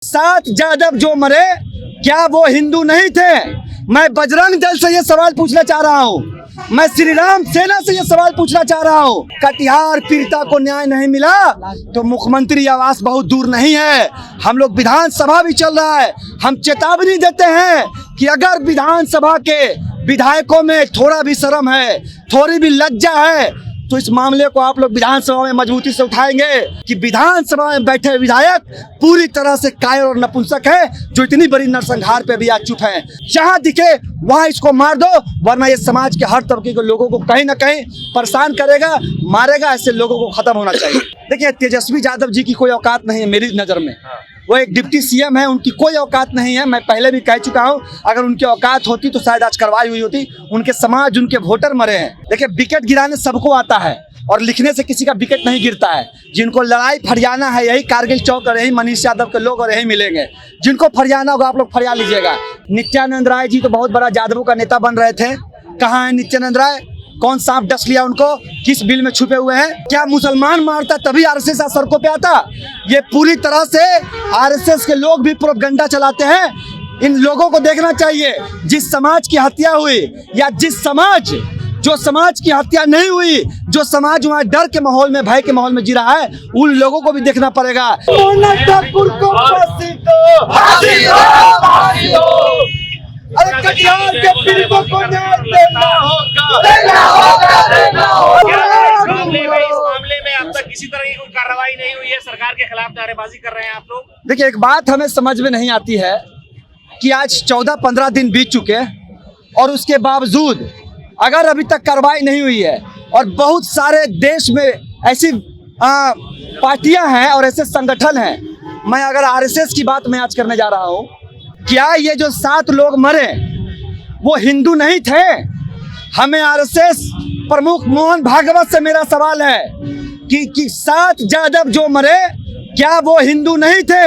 सात जादव जो मरे क्या वो हिंदू नहीं थे? मैं बजरंग दल से ये सवाल पूछना चाह रहा हूँ। मैं श्री राम सेना से ये सवाल पूछना चाह रहा हूँ। कटिहार पीड़िता को न्याय नहीं मिला तो मुख्यमंत्री आवास बहुत दूर नहीं है। हम लोग विधानसभा भी चल रहा है। हम चेतावनी देते हैं कि अगर विधानसभा के विधायकों में थोड़ा भी शर्म है, थोड़ी भी लज्जा है, तो इस मामले को आप लोग विधानसभा में मजबूती से उठाएंगे कि विधानसभा में बैठे विधायक पूरी तरह से कायर और नपुंसक है, जो इतनी बड़ी नरसंहार पे भी आज चुप है। जहां दिखे वहां इसको मार दो, वरना ये समाज के हर तबके के लोगों को कहीं ना कहीं परेशान करेगा, मारेगा। ऐसे लोगों को खत्म होना चाहिए। देखिए, तेजस्वी यादव जी की कोई औकात नहीं है मेरी नज़र में। वो एक डिप्टी सीएम है, उनकी कोई औकात नहीं है। मैं पहले भी कह चुका हूं, अगर उनकी औकात होती तो शायद आज कार्रवाई हुई होती। उनके समाज, उनके वोटर मरे हैं। देखिए, विकेट गिराने सबको आता है और लिखने से किसी का विकेट नहीं गिरता है। जिनको लड़ाई फरियाना है, यही कारगिल चौक और यही मनीष यादव के लोग और यही मिलेंगे। जिनको फरियाना होगा आप लोग फरिया लीजिएगा। नित्यानंद राय जी तो बहुत बड़ा यादवों का नेता बन रहे थे। कहाँ है नित्यानंद राय? कौन सांप डस लिया उनको? किस बिल में छुपे हुए हैं? क्या मुसलमान मारता तभी आरएसएस सड़कों पे आता? ये पूरी तरह से आरएसएस के लोग भी प्रोपगंडा चलाते हैं। इन लोगों को देखना चाहिए। जिस समाज की हत्या हुई या जो समाज की हत्या नहीं हुई, जो समाज वहाँ डर के माहौल में, भय के माहौल में जी रहा है, उन लोगों को भी देखना पड़ेगा। मोना ठाकुर को फांसी दो, फांसी दो, फांसी दो। अरे कटिहार के पीड़ितों को न्याय देना होगा, देना होगा, देना होगा। इस मामले में अब तक किसी तरह की कोई कार्रवाई नहीं हुई है। सरकार के खिलाफ नारेबाजी कर रहे हैं आप लोग। देखिए, एक बात हमें समझ में नहीं आती है कि आज 14-15 दिन बीत चुके और उसके बावजूद अगर अभी तक कार्रवाई नहीं हुई है, और बहुत सारे देश में ऐसी पार्टियां हैं और ऐसे संगठन हैं। मैं अगर आरएसएस की बात मैं आज करने जा रहा हूं, क्या ये जो 7 लोग मरे वो हिंदू नहीं थे? हमें आरएसएस प्रमुख मोहन भागवत से मेरा सवाल है कि 7 जादव जो मरे क्या वो हिंदू नहीं थे?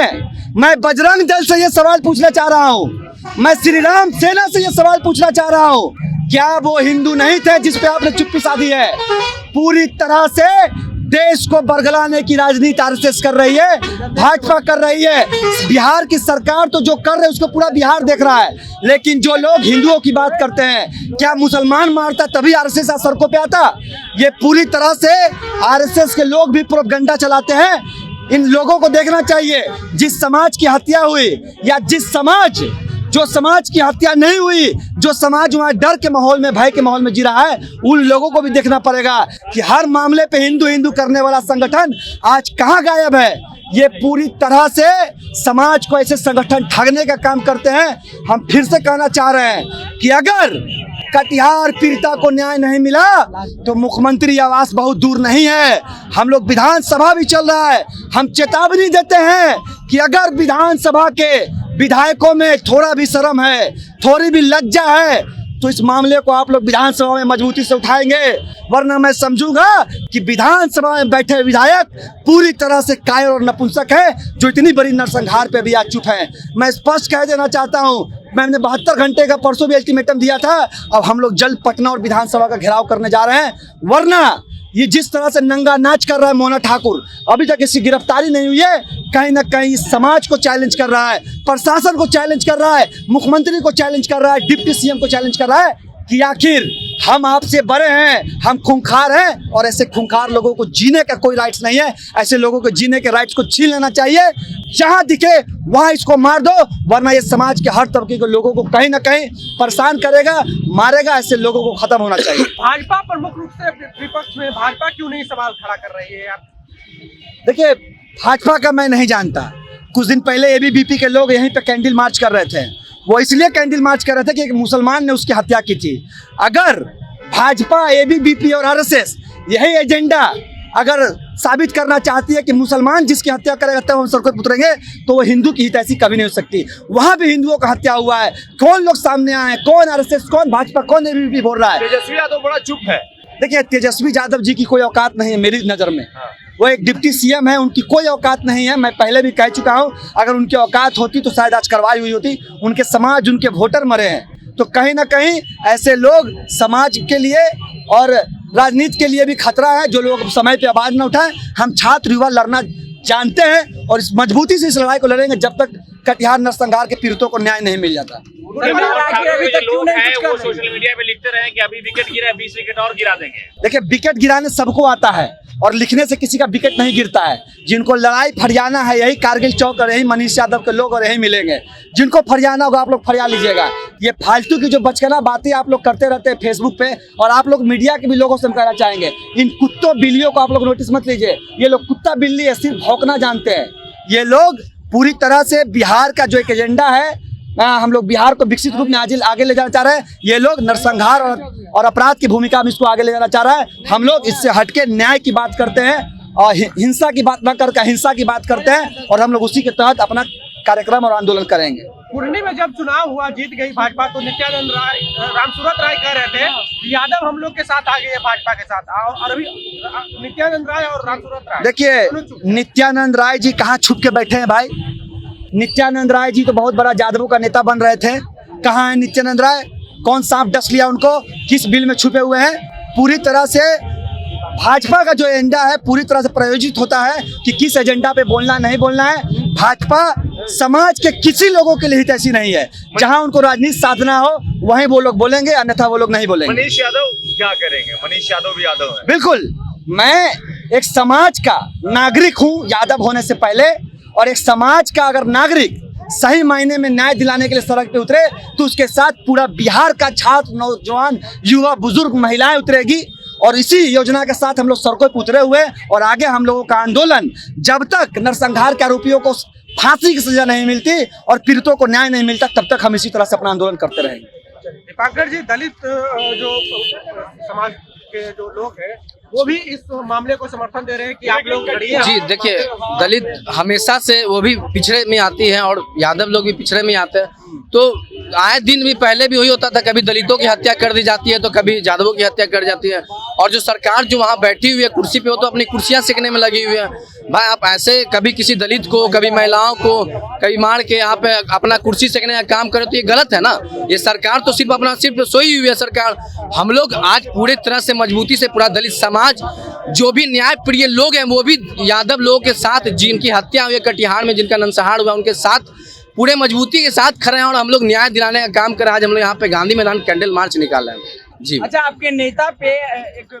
मैं बजरंग दल से ये सवाल पूछना चाह रहा हूं। मैं श्री राम सेना से ये सवाल पूछना चाह रहा हूं, क्या वो हिंदू नहीं थे जिस पे आपने चुप्पी साधी है? पूरी तरह से देश को बरगलाने की राजनीति आरएसएस कर रही है, भाजपा कर रही है। बिहार की सरकार तो जो कर रही है उसको पूरा बिहार देख रहा है। लेकिन जो लोग हिंदुओं की बात करते हैं, क्या मुसलमान मारता तभी आरएसएस सड़कों पे आता? ये पूरी तरह से आरएसएस के लोग भी प्रोपगंडा चलाते हैं। इन लोगों को देखना चाहिए। जिस समाज की हत्या हुई या जो समाज की हत्या नहीं हुई, जो समाज वहाँ डर के माहौल में, भय के माहौल में जी रहा है, उन लोगों को भी देखना पड़ेगा कि हर मामले पे हिंदू हिंदू करने वाला संगठन आज कहाँ गायब है। ये पूरी तरह से समाज को ऐसे संगठन ठगने का काम करते हैं। हम फिर से कहना चाह रहे हैं कि अगर कटिहार पीड़िता को न्याय नहीं मिला तो मुख्यमंत्री आवास बहुत दूर नहीं है। हम लोग विधानसभा भी चल रहा है। हम चेतावनी देते हैं कि अगर विधानसभा के विधायकों में थोड़ा भी शर्म है, थोड़ी भी लज्जा है, तो इस मामले को आप लोग विधानसभा में मजबूती से उठाएंगे। वरना मैं समझूंगा कि विधानसभा में बैठे विधायक पूरी तरह से कायर और नपुंसक है, जो इतनी बड़ी नरसंहार पे भी आज चुप है। मैं स्पष्ट कह देना चाहता हूं, मैंने 72 घंटे का परसों भी अल्टीमेटम दिया था। अब हम लोग जल्द पटना और विधानसभा का घेराव करने जा रहे हैं। वरना ये जिस तरह से नंगा नाच कर रहा है मोना ठाकुर, अभी तक इसकी गिरफ्तारी नहीं हुई है, कहीं ना कहीं समाज को चैलेंज कर रहा है, प्रशासन को चैलेंज कर रहा है, मुख्यमंत्री को चैलेंज कर रहा है, डिप्टी सीएम को चैलेंज कर रहा है कि आखिर हम आपसे बड़े हैं, हम खूंखार हैं। और ऐसे खूंखार लोगों को जीने का कोई राइट्स नहीं है। ऐसे लोगों को जीने के राइट्स को छीन लेना चाहिए। जहां दिखे वहां इसको मार दो, वरना ये समाज के हर तबके के लोगों को कहीं ना कहीं परेशान करेगा, मारेगा। ऐसे लोगों को खत्म होना चाहिए। भाजपा प्रमुख रूप से विपक्ष में भाजपा क्यों नहीं सवाल खड़ा कर रही है? देखिए, भाजपा का मैं नहीं जानता। कुछ दिन पहले एबीवीपी के लोग यहीं पे कैंडल मार्च कर रहे थे। वो इसलिए कैंडल मार्च कर रहे थे कि एक मुसलमान ने उसकी हत्या की थी। अगर भाजपा, एबीवीपी और आरएसएस यही एजेंडा अगर साबित करना चाहती है कि मुसलमान जिसकी हत्या करेगा तब हम सड़कों पर उतरेंगे, तो वो हिंदू की हितैषी कभी नहीं हो सकती। वहाँ भी हिंदुओं का हत्या हुआ है। कौन लोग सामने आए हैं? कौन आरएसएस, कौन भाजपा, कौन एबीवीपी बोल रहा है? तेजस्वी यादव बड़ा चुप है। देखिए, तेजस्वी यादव जी की कोई औकात नहीं है मेरी नज़र में। वो एक डिप्टी सीएम है, उनकी कोई औकात नहीं है। मैं पहले भी कह चुका हूं, अगर उनकी औकात होती तो शायद आज कार्रवाई हुई होती। उनके समाज, उनके वोटर मरे हैं। तो कहीं ना कहीं ऐसे लोग समाज के लिए और राजनीति के लिए भी खतरा है। जो लोग समय पे आवाज न उठाएं, हम छात्र युवा लड़ना जानते हैं और इस मजबूती से इस लड़ाई को लड़ेंगे जब तक कटिहार नरसंहार के पीड़ितों को न्याय नहीं मिल जाता। लोग हैं वो सोशल मीडिया पे लिखते रहे कि अभी विकेट गिरा है, 20 विकेट और गिरा देंगे। देखिए, विकेट गिराने सबको आता है और लिखने से किसी का विकेट नहीं गिरता है। जिनको लड़ाई फरियाना है यही कारगिल चौक और यही मनीष यादव के लोग और यही मिलेंगे। जिनको फरियाना होगा आप लोग फरिया लीजिएगा। ये फालतू की जो बचकाना बातें आप लोग करते रहते हैं फेसबुक पे, और आप लोग मीडिया के भी लोगों से हम कहना चाहेंगे, इन कुत्तों बिल्लियों को आप लोग नोटिस मत लीजिए। ये लोग कुत्ता बिल्ली है, सिर्फ भौंकना जानते हैं। ये लोग पूरी तरह से बिहार का जो एक एजेंडा है, हम लोग बिहार को विकसित रूप में आगे ले जाना चाह रहे हैं। ये लोग नरसंहार और अपराध की भूमिका में इसको आगे ले जाना चाह रहा है। हम लोग इससे हटके न्याय की बात करते हैं और हिंसा की बात न करके हिंसा की बात करते हैं, और हम लोग उसी के तहत अपना कार्यक्रम और आंदोलन करेंगे। कुर्नी में जब चुनाव हुआ, जीत गई भाजपा, तो नित्यानंद राय, रामसूरत राय कह रहे थे यादव हम लोग के साथ आ गए हैं भाजपा के साथ, और अभी नित्यानंद राय और रामसूरत राय, देखिए नित्यानंद राय जी कहाँ छुप के बैठे हैं भाई। नित्यानंद राय जी तो बहुत बड़ा यादवों का नेता बन रहे थे। कहाँ है नित्यानंद राय? कौन सांप डस लिया उनको? किस बिल में छुपे हुए हैं? पूरी तरह से भाजपा का जो एजेंडा है पूरी तरह से प्रायोजित होता है कि किस एजेंडा पे बोलना नहीं बोलना है। भाजपा समाज के किसी लोगों के लिए हित ऐसी नहीं है। जहां उनको राजनीति साधना हो वहीं वो लोग बोलेंगे, अन्यथा वो लोग नहीं बोलेंगे। मनीष यादव क्या करेंगे? मनीष यादव भी यादव है। बिल्कुल, मैं एक समाज का नागरिक हूं यादव होने से पहले, और एक समाज का अगर नागरिक सही मायने में न्याय दिलाने के लिए सड़क पे उतरे तो उसके साथ पूरा बिहार का छात्र, नौजवान, युवा, बुजुर्ग, महिलाएं उतरेगी। और इसी योजना के साथ हम लोग सड़कों पर उतरे हुए, और आगे हम लोगों का आंदोलन जब तक नरसंहार के आरोपियों को फांसी की सजा नहीं मिलती और पीड़ितों को न्याय नहीं मिलता तब तक हम इसी तरह से अपना आंदोलन करते रहेंगे। दीपांकर जी, दलित जो समाज के जो लोग हैं वो भी इस मामले को समर्थन दे रहे हैं कि आप लोग लड़िए। जी देखिए, दलित हमेशा से वो भी पिछड़े में आती है और यादव लोग भी पिछड़े में आते हैं। तो आए दिन भी पहले भी वही होता था, कभी दलितों की हत्या कर दी जाती है तो कभी यादवों की हत्या कर जाती है। और जो सरकार जो वहाँ बैठी हुई है कुर्सी पे, वो तो अपनी कुर्सियाँ सेकने में लगी हुई है। भाई आप ऐसे कभी किसी दलित को, कभी महिलाओं को कभी मार के यहाँ पे अपना कुर्सी सेकने का काम करे तो ये गलत है ना। ये सरकार तो सिर्फ सोई हुई है सरकार। हम लोग आज पूरे तरह से मजबूती से पूरा दलित समाज, जो भी न्याय प्रिय लोग हैं वो भी यादव लोगों के साथ, जिनकी हत्या हुई है कटिहार में, जिनका नरसंहार हुआ, उनके साथ पूरे मजबूती के साथ खड़े हैं और हम लोग न्याय दिलाने का काम कर रहे हैं। आज हम लोग यहाँ पे गांधी मैदान कैंडल मार्च निकाल रहे हैं। जी अच्छा, आपके नेता पे एक